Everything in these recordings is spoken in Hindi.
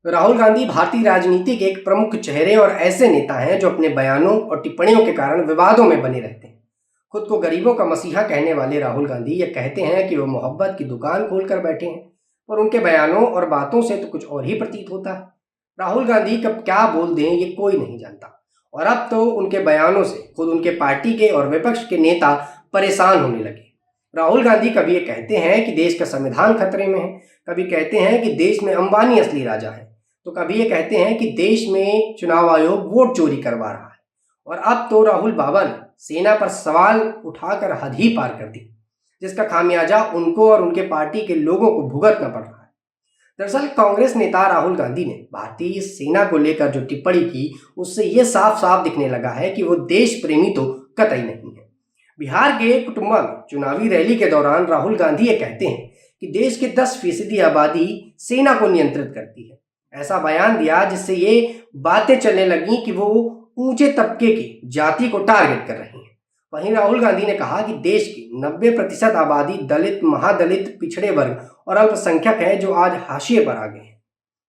राहुल गांधी भारतीय राजनीति के एक प्रमुख चेहरे और ऐसे नेता हैं जो अपने बयानों और टिप्पणियों के कारण विवादों में बने रहते हैं। खुद को गरीबों का मसीहा कहने वाले राहुल गांधी ये कहते हैं कि वो मोहब्बत की दुकान खोलकर बैठे हैं, पर उनके बयानों और बातों से तो कुछ और ही प्रतीत होता है। राहुल गांधी कब क्या बोल दें ये कोई नहीं जानता, और अब तो उनके बयानों से खुद उनके पार्टी के और विपक्ष के नेता परेशान होने लगे। राहुल गांधी कभी ये कहते हैं कि देश का संविधान खतरे में है, कभी कहते हैं कि देश में अंबानी असली राजा है, तो कभी ये कहते हैं कि देश में चुनाव आयोग वोट चोरी करवा रहा है, और अब तो राहुल बाबा ने सेना पर सवाल उठाकर हद ही पार कर दी, जिसका खामियाजा उनको और उनके पार्टी के लोगों को भुगतना पड़ रहा है। दरअसल कांग्रेस नेता राहुल गांधी ने भारतीय सेना को लेकर जो टिप्पणी की, उससे यह साफ साफ दिखने लगा है कि वो देश प्रेमी तो कतई नहीं है। बिहार के कुटुंबा में चुनावी रैली के दौरान राहुल गांधी ये कहते हैं कि देश के 10% आबादी सेना को नियंत्रित करती है। ऐसा बयान दिया जिससे ये बातें चलने लगी कि वो ऊंचे तबके की जाति को टारगेट कर रही हैं। वहीं राहुल गांधी ने कहा कि देश की 90% आबादी दलित, महादलित, पिछड़े वर्ग और अल्पसंख्यक है जो आज हाशिए पर आ गए हैं।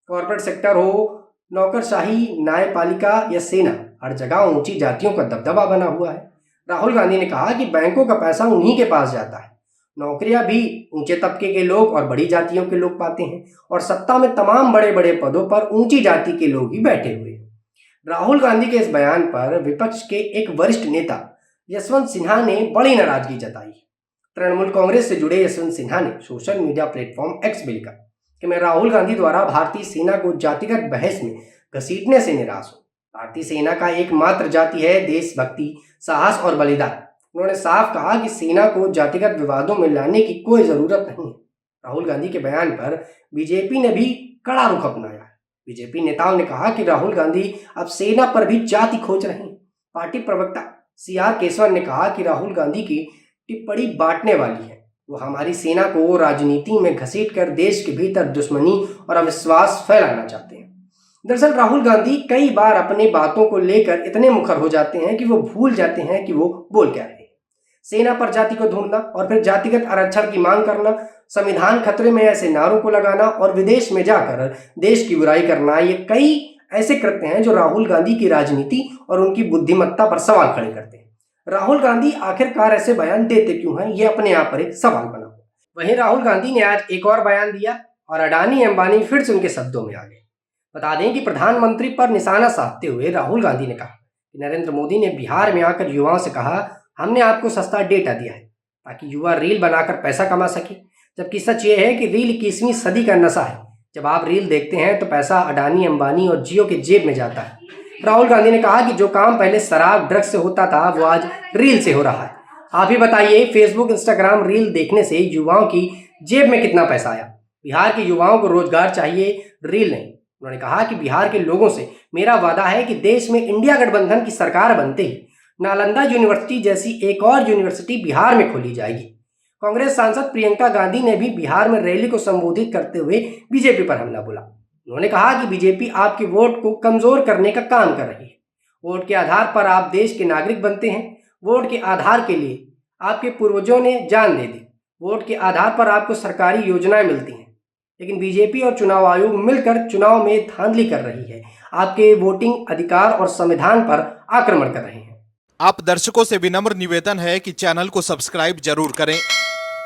कॉर्पोरेट सेक्टर हो, नौकरशाही, न्यायपालिका या सेना, हर जगह ऊंची जातियों का दबदबा बना हुआ है। राहुल गांधी ने कहा कि बैंकों का पैसा उन्हीं के पास जाता है, नौकरियां भी ऊंचे तबके के लोग और बड़ी जातियों के लोग पाते हैं, और सत्ता में तमाम बड़े बड़े पदों पर ऊंची जाति के लोग ही बैठे हुए हैं। राहुल गांधी के इस बयान पर विपक्ष के एक वरिष्ठ नेता यशवंत सिन्हा ने बड़ी नाराजगी जताई। तृणमूल कांग्रेस से जुड़े यशवंत सिन्हा ने सोशल मीडिया प्लेटफॉर्म एक्स में लिखा कि मैं राहुल गांधी द्वारा भारतीय सेना को जातिगत बहस में घसीटने से निराश हूँ। भारतीय सेना का एकमात्र जाति है देशभक्ति, साहस और बलिदान। उन्होंने साफ कहा कि सेना को जातिगत विवादों में लाने की कोई जरूरत नहीं है। राहुल गांधी के बयान पर बीजेपी ने भी कड़ा रुख अपनाया है। बीजेपी नेताओं ने कहा कि राहुल गांधी अब सेना पर भी जाति खोज रहे हैं। पार्टी प्रवक्ता CR केशवन ने कहा कि राहुल गांधी की टिप्पणी बांटने वाली है। वो हमारी सेना को राजनीति में घसीटकर देश के भीतर दुश्मनी और अविश्वास फैलाना चाहते हैं। दरअसल राहुल गांधी कई बार अपनी बातों को लेकर इतने मुखर हो जाते हैं कि वो भूल जाते हैं कि वो बोल क्या रहे हैं। सेना पर जाति को ढूंढना और फिर जातिगत आरक्षण की मांग करना, संविधान खतरे में ऐसे नारों को लगाना और विदेश में जाकर देश की बुराई करना, ये कई ऐसे कृत्य हैं जो राहुल गांधी की राजनीति और उनकी बुद्धिमत्ता पर सवाल खड़े करते हैं। राहुल गांधी आखिरकार ऐसे बयान देते क्यों हैं, ये अपने आप पर एक सवाल बना हुआ। वहीं राहुल गांधी ने आज एक और बयान दिया और अडानी अंबानी फिर से उनके शब्दों में आ गए। बता दें कि प्रधानमंत्री पर निशाना साधते हुए राहुल गांधी ने कहा कि नरेंद्र मोदी ने बिहार में आकर युवाओं से कहा, हमने आपको सस्ता डेटा दिया है ताकि युवा रील बनाकर पैसा कमा सके, जबकि सच ये है कि रील 21वीं सदी का नशा है। जब आप रील देखते हैं तो पैसा अडानी, अंबानी और जियो के जेब में जाता है। राहुल गांधी ने कहा कि जो काम पहले शराब, ड्रग्स से होता था वो आज रील से हो रहा है। आप ही बताइए, फेसबुक, इंस्टाग्राम, रील देखने से युवाओं की जेब में कितना पैसा आया? बिहार के युवाओं को रोजगार चाहिए, रील नहीं। उन्होंने कहा कि बिहार के लोगों से मेरा वादा है कि देश में इंडिया गठबंधन की सरकार बनते ही नालंदा यूनिवर्सिटी जैसी एक और यूनिवर्सिटी बिहार में खोली जाएगी। कांग्रेस सांसद प्रियंका गांधी ने भी बिहार में रैली को संबोधित करते हुए बीजेपी पर हमला बोला। उन्होंने कहा कि बीजेपी आपके वोट को कमजोर करने का काम कर रही है। वोट के आधार पर आप देश के नागरिक बनते हैं। वोट के आधार के लिए आपके पूर्वजों ने जान दे दी। वोट के आधार पर आपको सरकारी योजनाएं मिलती हैं, लेकिन बीजेपी और चुनाव आयोग मिलकर चुनाव में धांधली कर रही है, आपके वोटिंग अधिकार और संविधान पर आक्रमण कर रहे हैं। आप दर्शकों से विनम्र निवेदन है कि चैनल को सब्सक्राइब जरूर करें